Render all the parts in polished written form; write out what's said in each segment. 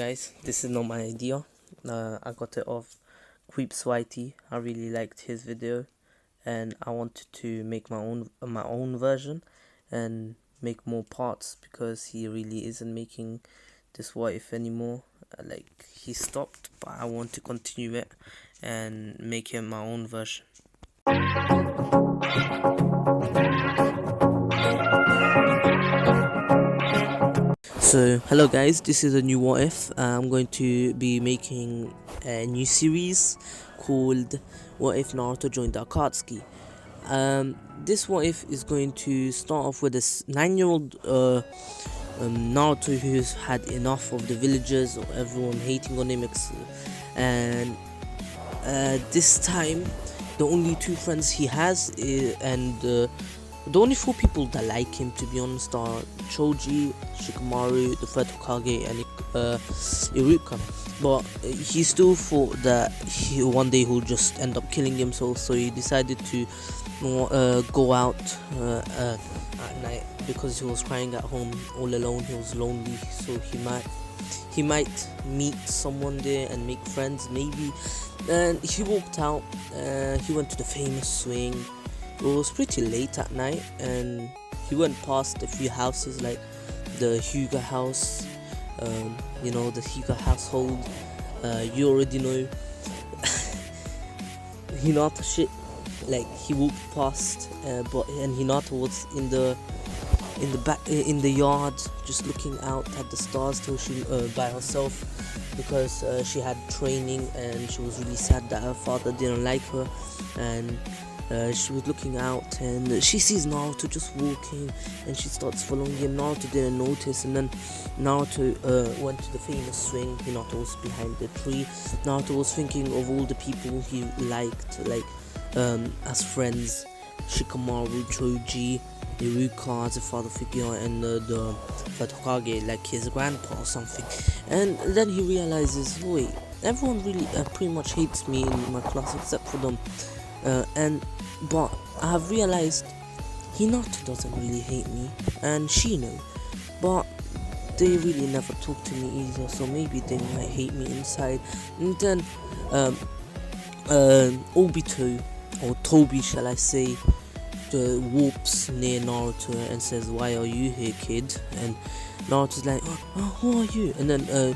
Guys, this is not my idea. I got it off creepsYT. I really liked his video, and I wanted to make my own version and make more parts because he really isn't making this what if anymore. Like he stopped, but I want to continue it and make him my own version. So hello guys, this is a new what if. I'm going to be making a new series called What If Naruto Joined Akatsuki. This what if is going to start off with this 9-year-old Naruto who's had enough of the villagers or everyone hating on him, and this time the only two friends he has the only 4 people that like him, to be honest, are Choji, Shikamaru, the third Hokage, and Iruka. But he still thought that one day he'll just end up killing himself, so he decided to go out at night because he was crying at home all alone. He was lonely, so he might meet someone there and make friends, maybe. And he walked out. He went to the famous swing. It was pretty late at night, and he went past a few houses like the Hyuga house, the Hyuga household. You already know Hinata shit. Like he walked past, and Hinata was in the back in the yard, just looking out at the stars till she by herself because she had training and she was really sad that her father didn't like her, and she was looking out and she sees Naruto just walking and she starts following him. Naruto didn't notice, and then Naruto went to the famous swing. Hinata was behind the tree. Naruto was thinking of all the people he liked, like as friends: Shikamaru, Choji, Iruka as a father figure, and the third Hokage, like his grandpa or something. And then he realizes, wait, everyone really pretty much hates me in my class except for them. But I have realized Hinata doesn't really hate me, and Shino, but they really never talk to me either, so maybe they might hate me inside. And then Obito, or Toby shall I say, whoops near Naruto and says, "Why are you here, kid?" And Naruto's like, "Oh, who are you?" And then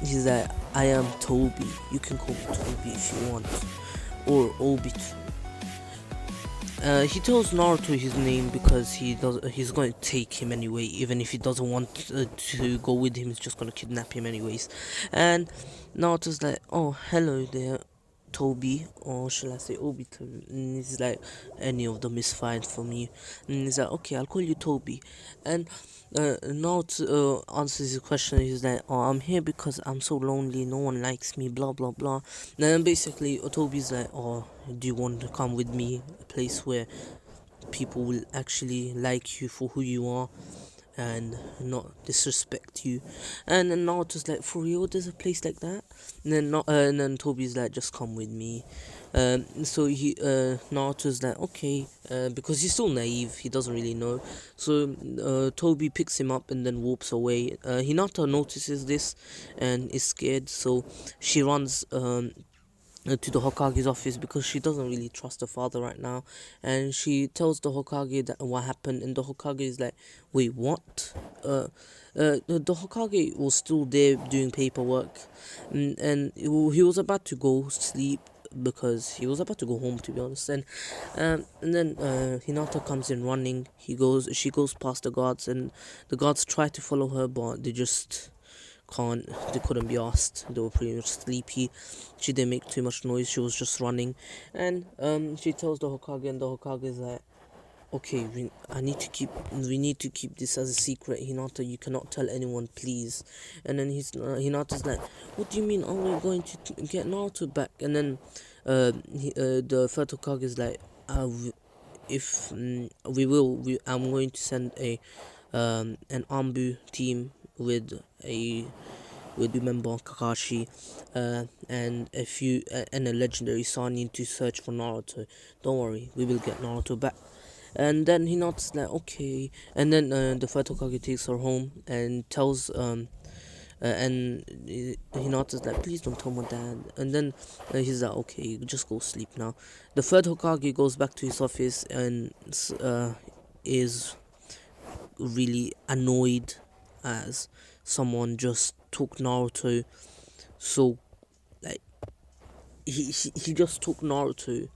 he's like, "I am Toby. You can call me Toby if you want, or Obito." He tells Naruto his name because he's going to take him anyway. Even if he doesn't want to go with him, he's just going to kidnap him anyways. And Naruto's like, "Oh, hello there, Toby," or shall I say Obito? And he's like, "Any of them is fine for me." And he's like, "Okay, I'll call you Toby." And Naruto answers his question. He's like, "Oh, I'm here because I'm so lonely. No one likes me. Blah blah blah." And then basically, Toby's like, "Oh, do you want to come with me? A place where people will actually like you for who you are and not disrespect you." And then Naruto's like, "For real, there's a place like that?" And then Toby's like, "Just come with me." So Naruto's like, "Okay," because he's still naive, he doesn't really know. So Toby picks him up and then walks away. Hinata notices this and is scared, so she runs to the Hokage's office because she doesn't really trust her father right now, and she tells the Hokage that what happened, and the Hokage is like, "Wait, what?" The Hokage was still there doing paperwork, and he was about to go sleep because he was about to go home, to be honest. And then Hinata comes in running. She goes past the guards, and the guards try to follow her, but they couldn't be asked. They were pretty much sleepy. She didn't make too much noise. She was just running, and she tells the Hokage, and the Hokage is like, "Okay, we need to keep this as a secret, Hinata. You cannot tell anyone, please." And then Hinata's like, "What do you mean? Are we going to get Naruto back?" And then the third Hokage is like, "If I'm going to send an Ambu team with member Kakashi and a legendary Sannin to search for Naruto. Don't worry, we will get Naruto back." And then Hinata's like, "Okay." And then the third Hokage takes her home and tells and Hinata's like, please don't tell my dad. And then he's like, okay, you just go sleep now. The third Hokage goes back to his office and is really annoyed as someone just took Naruto. So like he just took Naruto,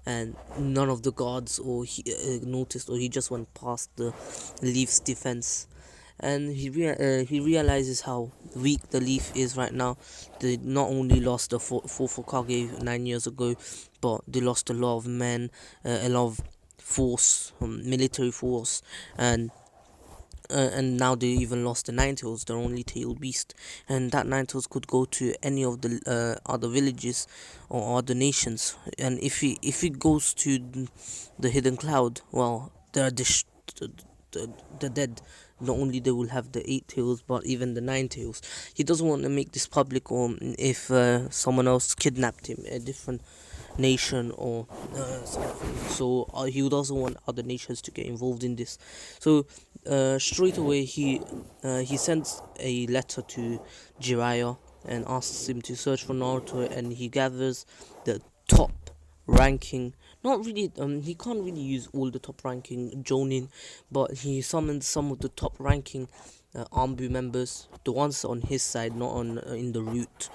and none of the guards or he noticed, or he just went past the Leaf's defense. And he realizes how weak the Leaf is right now. They not only lost the fourth Hokage 9 years ago, but they lost a lot of men, a lot of force, military force, and now they even lost the Ninetales, their only tail beast, and that Ninetales could go to any of the other villages or other nations. And if he goes to the Hidden Cloud, well, they're the dead. Not only they will have the eight tails, but even the nine tails. He doesn't want to make this public, or if someone else kidnapped him, a different nation or something. So he doesn't want other nations to get involved in this. So straight away he sends a letter to Jiraiya and asks him to search for Naruto, and he gathers the top ranking, not really, he can't really use all the top ranking Jonin, but he summons some of the top ranking Anbu members, the ones on his side, not on in the route,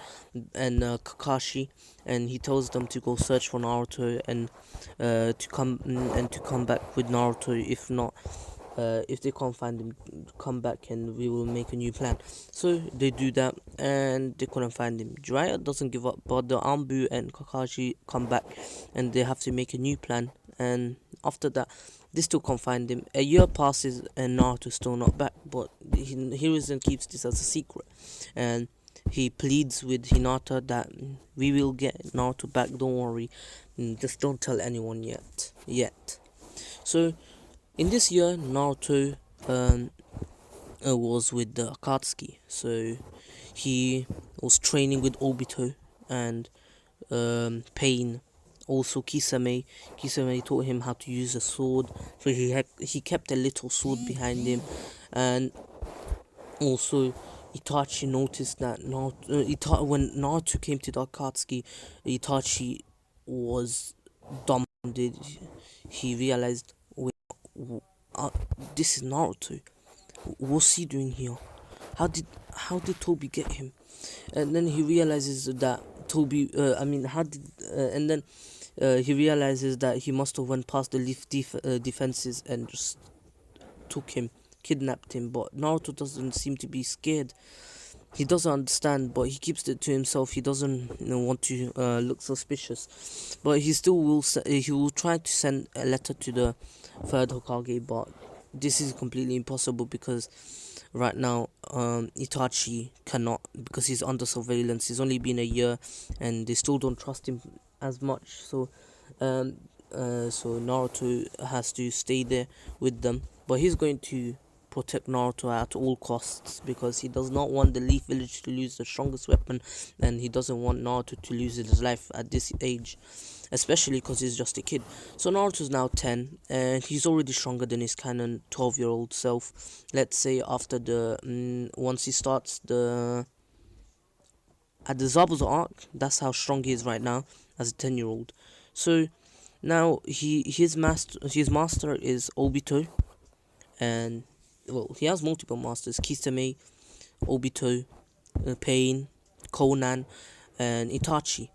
and Kakashi, and he tells them to go search for Naruto and to come back with Naruto. If not, if they can't find him, come back and we will make a new plan. So they do that, and they couldn't find him. Jiraiya doesn't give up, but the Anbu and Kakashi come back, and they have to make a new plan. And after that, they still can't find him. A year passes, and Naruto's still not back. But Hiruzen keeps this as a secret, and he pleads with Hinata that we will get Naruto back. Don't worry, just don't tell anyone yet. So in this year, Naruto was with the Akatsuki, so he was training with Obito and Pain. Also, Kisame taught him how to use a sword, so he kept a little sword behind him. And also, Itachi noticed that when Naruto came to the Akatsuki, Itachi was dumbfounded. He realized, wait, uh, this is Naruto. What's he doing here? How did Toby get him? And then he realizes that Toby. And then he realizes that he must have went past the Leaf defenses and just took him, kidnapped him. But Naruto doesn't seem to be scared. He doesn't understand, but he keeps it to himself. He doesn't want to look suspicious, but he still will. He will try to send a letter to the third Hokage, but this is completely impossible because right now Itachi cannot, because he's under surveillance. He's only been a year, and they still don't trust him as much. So Naruto has to stay there with them, but he's going to protect Naruto at all costs because he does not want the Leaf Village to lose the strongest weapon, and he doesn't want Naruto to lose his life at this age, especially because he's just a kid. So Naruto's now 10, and he's already stronger than his canon 12-year-old self. Let's say after once he starts at the Zabuza arc, that's how strong he is right now as a 10-year-old. So now his master is Obito, and well, he has multiple masters: Kisame, Obito, Pain, Conan, and Itachi.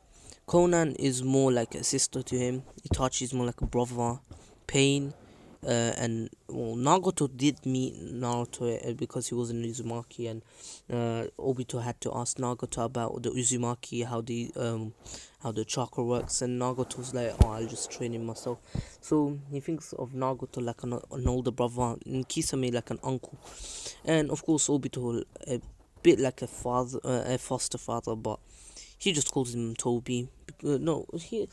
Conan is more like a sister to him. Itachi is more like a brother. Pain and well, Nagato did meet Naruto because he was in Uzumaki, and Obito had to ask Nagato about the Uzumaki, how the chakra works, and Nagato's like, oh, I'll just train him myself. So he thinks of Nagato like an older brother, and Kisame like an uncle, and of course Obito a bit like a father, a foster father, but he just calls him Toby. No, he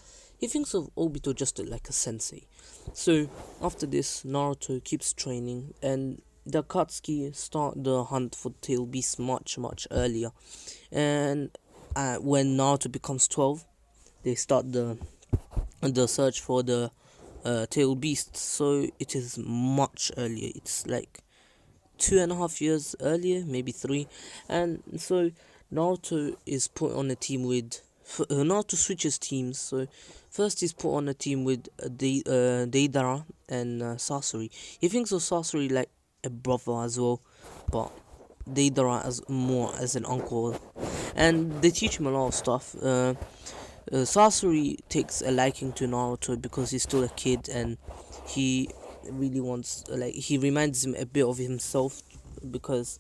thinks of Obito just like a sensei. So after this, Naruto keeps training, and the Akatsuki start the hunt for tail beasts much earlier. And when Naruto becomes 12, they start the search for the tail beasts. So it is much earlier. It's like 2.5 years earlier, maybe three. And so Naruto is put on a team with Naruto switches teams. So first he's put on a team with Deidara and Sasori. He thinks of Sasori like a brother as well, but Deidara as more as an uncle, and they teach him a lot of stuff. Sasori takes a liking to Naruto because he's still a kid, and he really wants, like, he reminds him a bit of himself because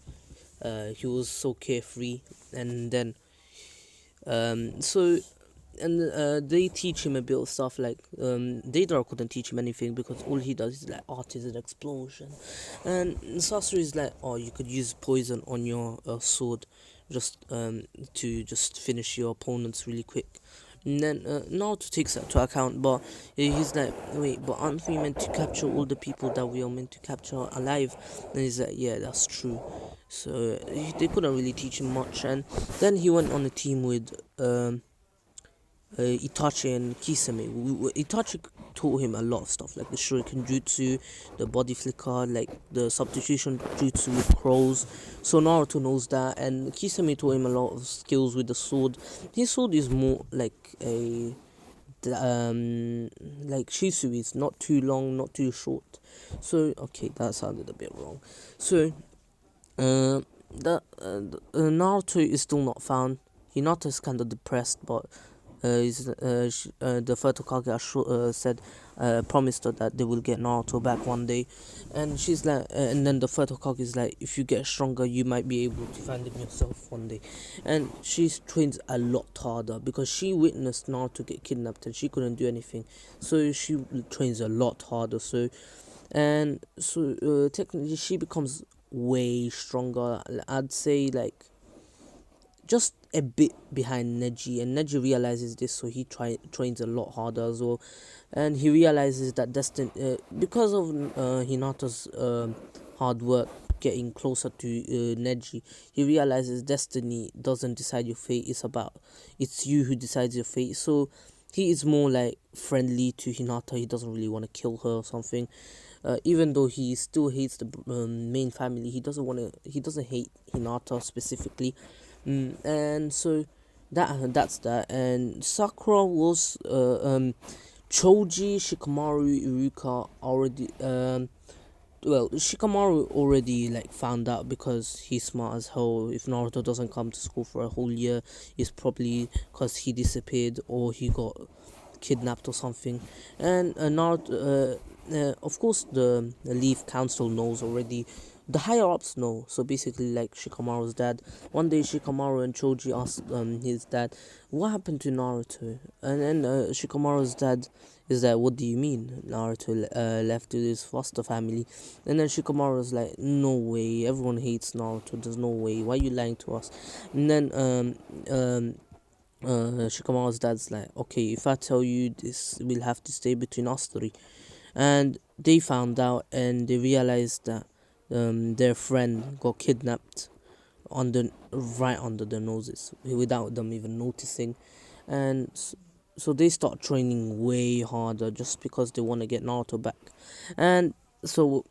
he was so carefree. And then so and they teach him a bit of stuff, like Deidara couldn't teach him anything because all he does is like art is an explosion. And Sasori is like, oh, you could use poison on your sword just to just finish your opponents really quick. And then Naruto takes that to account, but he's like, wait, but aren't we meant to capture all the people that we are meant to capture alive? And he's like, yeah, that's true. So they couldn't really teach him much. And then he went on a team with Itachi and Kisame. Itachi taught him a lot of stuff, like the Shuriken Jutsu, the body flicker, like the substitution jutsu with crows. So Naruto knows that, and Kisame taught him a lot of skills with the sword. His sword is more like a like Shisui's, not too long, not too short. So okay, that sounded a bit wrong. So Naruto is still not found. Hinata is kind of depressed, but the third Hokage said, promised her that they will get Naruto back one day, and she's like, and then the third Hokage is like, if you get stronger, you might be able to find him yourself one day. And she trains a lot harder because she witnessed Naruto get kidnapped and she couldn't do anything, so she trains a lot harder. So technically she becomes way stronger. I'd say like just a bit behind Neji, and Neji realizes this, so he trains a lot harder as well. And he realizes that because of Hinata's hard work getting closer to Neji, he realizes destiny doesn't decide your fate, it's you who decides your fate. So he is more like friendly to Hinata. He doesn't really want to kill her or something. Even though he still hates the main family, he doesn't hate Hinata specifically. And so that's that. And Sakura was Choji, Shikamaru, Iruka already Shikamaru already like found out because he's smart as hell. If Naruto doesn't come to school for a whole year, it's probably because he disappeared or he got kidnapped or something. And Naruto, of course, the Leaf Council knows already. The higher ups know. So basically, like Shikamaru's dad. One day, Shikamaru and Choji asked his dad, "What happened to Naruto?" And then Shikamaru's dad is like, "What do you mean? Naruto left with his foster family?" And then Shikamaru's like, "No way! Everyone hates Naruto. There's no way. Why are you lying to us?" And then Shikamaru's dad's like, "Okay, if I tell you this, we'll have to stay between us three." And they found out, and they realized that their friend got kidnapped right under their noses without them even noticing. And so they start training way harder just because they want to get Naruto back. And so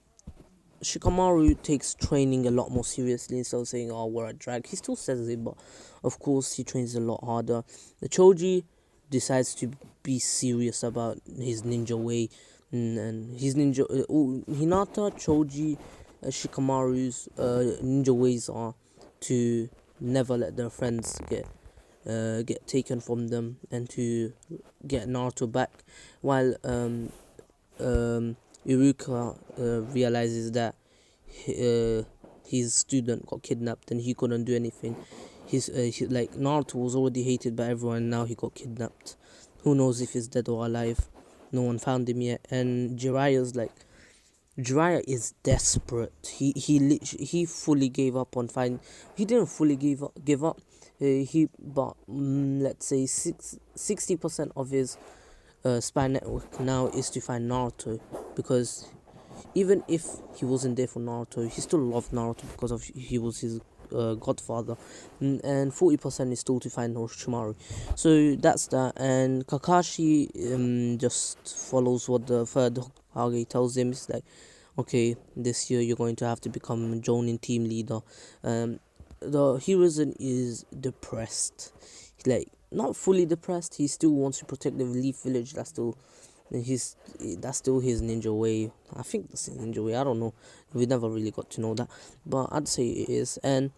Shikamaru takes training a lot more seriously instead of saying, "Oh, we're a drag." He still says it, but of course he trains a lot harder. The Choji decides to be serious about his ninja way, and his ninja Hinata, Choji, Shikamaru's ninja ways are to never let their friends get taken from them and to get Naruto back, while Iruka realizes that his student got kidnapped and he couldn't do anything. Like Naruto was already hated by everyone, now he got kidnapped. Who knows if he's dead or alive? No one found him yet. And Jiraiya is desperate. He fully gave up on finding. He didn't fully give up. Let's say 60% of his spy network now is to find Naruto, because even if he wasn't there for Naruto, he still loved Naruto because of he was his godfather. And 40% is still to find Orochimaru. So that's that. And Kakashi just follows what the third Hokage tells him. It's like, okay, this year you're going to have to become Jonin team leader. Um, the Hiruzen is depressed. Like not fully depressed. He still wants to protect the Leaf Village. He's that's still his ninja way. I think that's his ninja way. I don't know. We never really got to know that, but I'd say it is. And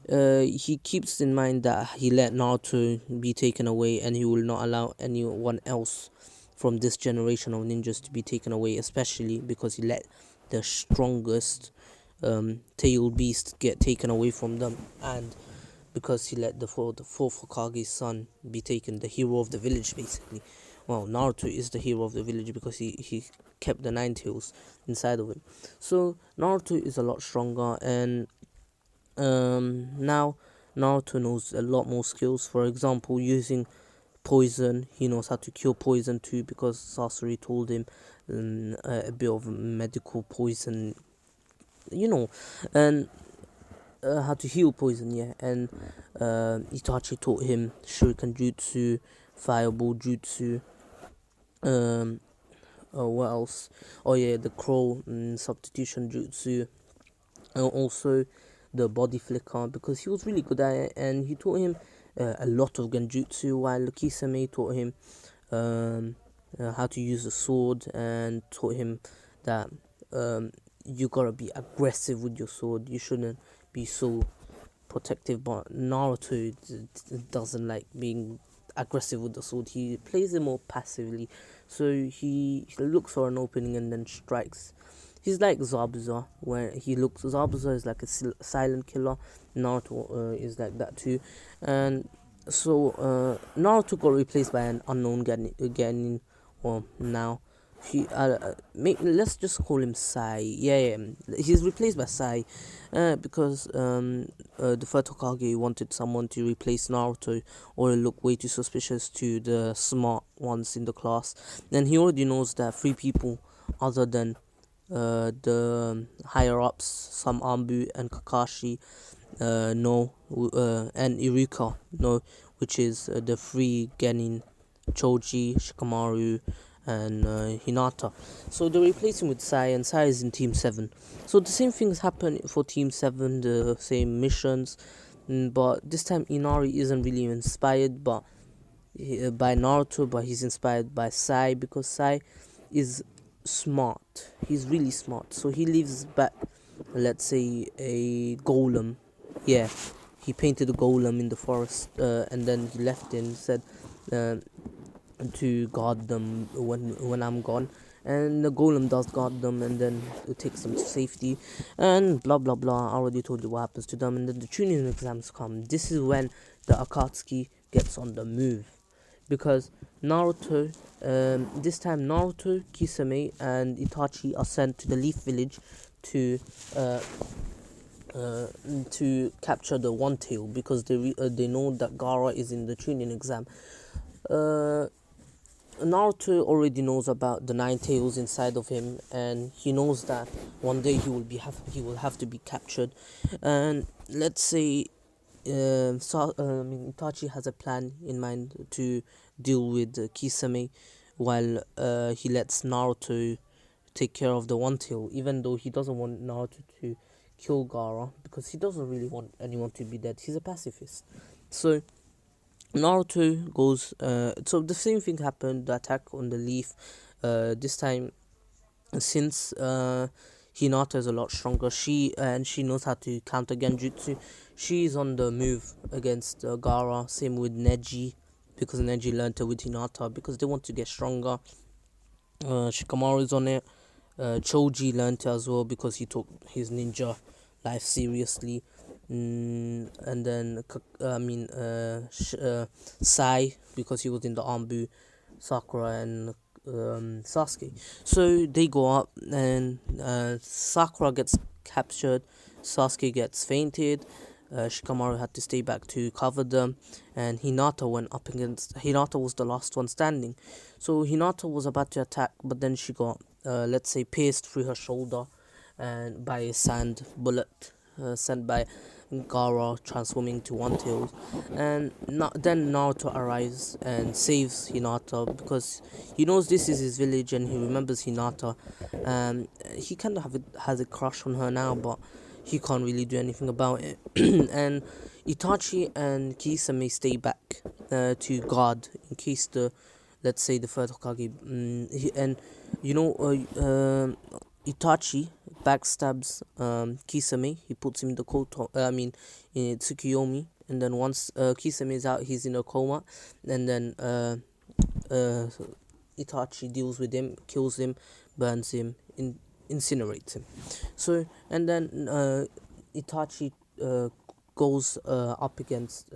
he keeps in mind that he let Naruto be taken away, and he will not allow anyone else from this generation of ninjas to be taken away, especially because he let the strongest tail beast get taken away from them, and because he let the fourth Hokage's son be taken, the hero of the village, basically. Well, Naruto is the hero of the village because he kept the nine tails inside of him. So Naruto is a lot stronger, and now Naruto knows a lot more skills. For example, using poison. He knows how to cure poison too because Sasori told him a bit of medical poison, you know, and how to heal poison, yeah. And Itachi taught him Shuriken Jutsu, Fireball Jutsu. Um, what else? Oh yeah, the Crow Substitution Jutsu, and also the Body Flicker because he was really good at it, and he taught him a lot of Genjutsu, while Kisame taught him um, how to use a sword and taught him that you gotta be aggressive with your sword. You shouldn't be so protective. But Naruto doesn't like being aggressive with the sword. He plays it more passively. So he looks for an opening and then strikes. He's like Zabuza, where he looks. Zabuza is like a silent killer. Naruto is like that too, and so Naruto got replaced by an unknown Genin, well now let's just call him Sai. Yeah, he's replaced by Sai, because the third Hokage wanted someone to replace Naruto, or it looked way too suspicious to the smart ones in the class. And he already knows that three people other than the higher ups, some Ambu and Kakashi, no, and Iruka, no, which is the three Genin, Choji, Shikamaru, and Hinata. So they replace him with Sai, and Sai is in Team 7. So the same things happen for Team 7, the same missions, but this time Inari isn't really inspired by Naruto, but he's inspired by Sai because Sai is smart. He's really smart. So he leaves back, let's say, a golem. Yeah, he painted a golem in the forest, and then he left it and said uh, to guard them when I'm gone. And the golem does guard them, and then it takes them to safety, and blah blah blah. I already told you what happens to them. And then the Chunin exams come. This is when the Akatsuki gets on the move, because Naruto, this time Naruto, Kisame, and Itachi are sent to the Leaf Village to uh, capture the One Tail, because they know that Gaara is in the Chunin exam. Uh, Naruto already knows about the nine tails inside of him, and he knows that one day he will have to be captured. And let's say Itachi has a plan in mind to deal with Kisame, while he lets Naruto take care of the One Tail, even though he doesn't want Naruto to kill Gaara because he doesn't really want anyone to be dead. He's a pacifist. So Naruto goes. So the same thing happened. The attack on the leaf. This time, since Hinata is a lot stronger, she knows how to counter Genjutsu. She's on the move against Gaara. Same with Neji, because Neji learned it with Hinata because they want to get stronger. Shikamaru is on it. Choji learned it as well because he took his ninja life seriously. And then Sai, because he was in the Ambu, Sakura and Sasuke. So they go up, and Sakura gets captured, Sasuke gets fainted. Shikamaru had to stay back to cover them, and Hinata went up against. Hinata was the last one standing, so Hinata was about to attack, but then she got, let's say, pierced through her shoulder, and by a sand bullet sent by Gaara transforming to One Tails, and then Naruto arrives and saves Hinata because he knows this is his village and he remembers Hinata. He kind of has a crush on her now, but he can't really do anything about it. And Itachi and Kisame stay back to guard in case let's say the third Hokage, and you know, Itachi backstabs Kisame. He puts him in the in Tsukiyomi, and then once Kisame is out, he's in a coma, and then uh, Itachi deals with him, kills him, burns him, incinerates him. So, and then Itachi goes up against.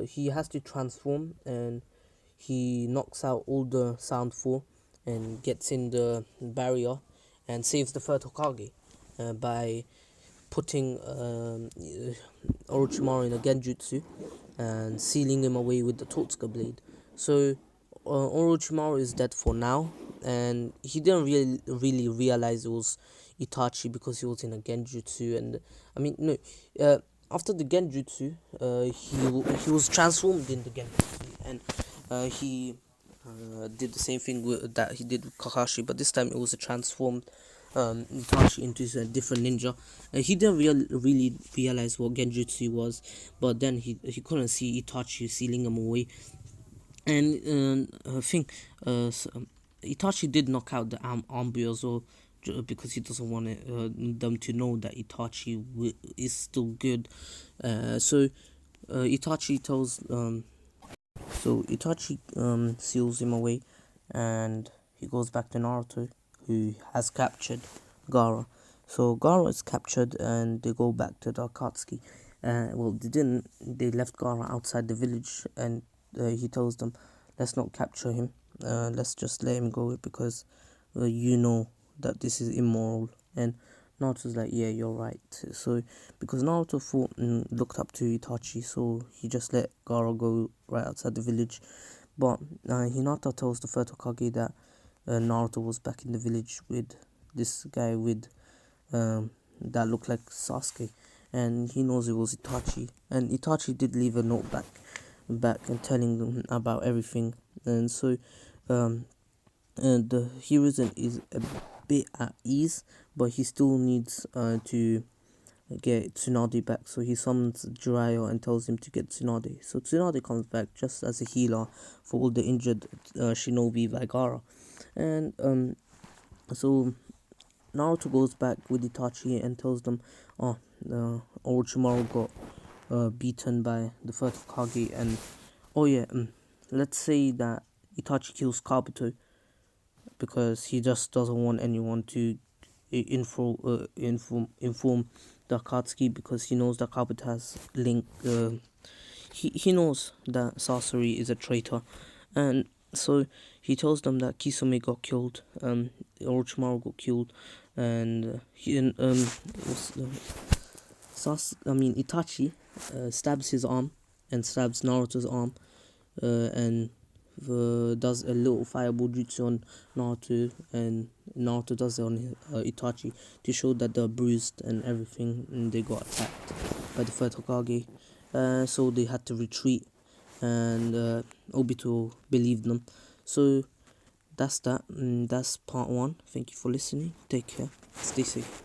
He has to transform, and he knocks out all the Sound 4 and gets in the barrier and saves the third Hokage by putting Orochimaru in a Genjutsu and sealing him away with the Totsuka blade. So Orochimaru is dead for now, and he didn't really realize it was Itachi because he was in a Genjutsu. And I mean, no, after the Genjutsu, he was transformed in the Genjutsu, and he did the same thing that he did with Kakashi, but this time it was a transformed Itachi into a different ninja. He didn't really realize what Genjutsu was, but then he couldn't see Itachi sealing him away. And I think Itachi did knock out the Ambu as well, because he doesn't want them to know that Itachi is still good. So Itachi tells Itachi seals him away, and he goes back to Naruto, who has captured Gaara. So Gaara is captured, and they go back to the Akatsuki. Well, they didn't. They left Gaara outside the village, and he tells them, "Let's not capture him. Let's just let him go because you know that this is immoral." And Naruto's like, "Yeah, you're right." So because Naruto thought and looked up to Itachi, so he just let Gaara go right outside the village. But Hinata tells the third Hokage that Naruto was back in the village with this guy with that looked like Sasuke, and he knows it was Itachi. And Itachi did leave a note back and telling them about everything. And so and the Hiruzen is a bit at ease, but he still needs to get Tsunade back. So he summons Jiraiya and tells him to get Tsunade. So Tsunade comes back just as a healer for all the injured shinobi by Gaara. And so Naruto goes back with Itachi and tells them, Orochimaru got beaten by the first Hokage, and let's say that Itachi kills Kabuto because he just doesn't want anyone to inform the Akatsuki, because he knows that Kabuto has link. He knows that Sasori is a traitor, and so he tells them that Kisame got killed, Orochimaru got killed, and Itachi stabs his arm and stabs Naruto's arm, and does a little fireball jutsu on Naruto, and Naruto does it on Itachi to show that they're bruised and everything, and they got attacked by the third Hokage. So they had to retreat, and Obito believed them. So that's that. That's part 1. Thank you for listening. Take care. Stay safe.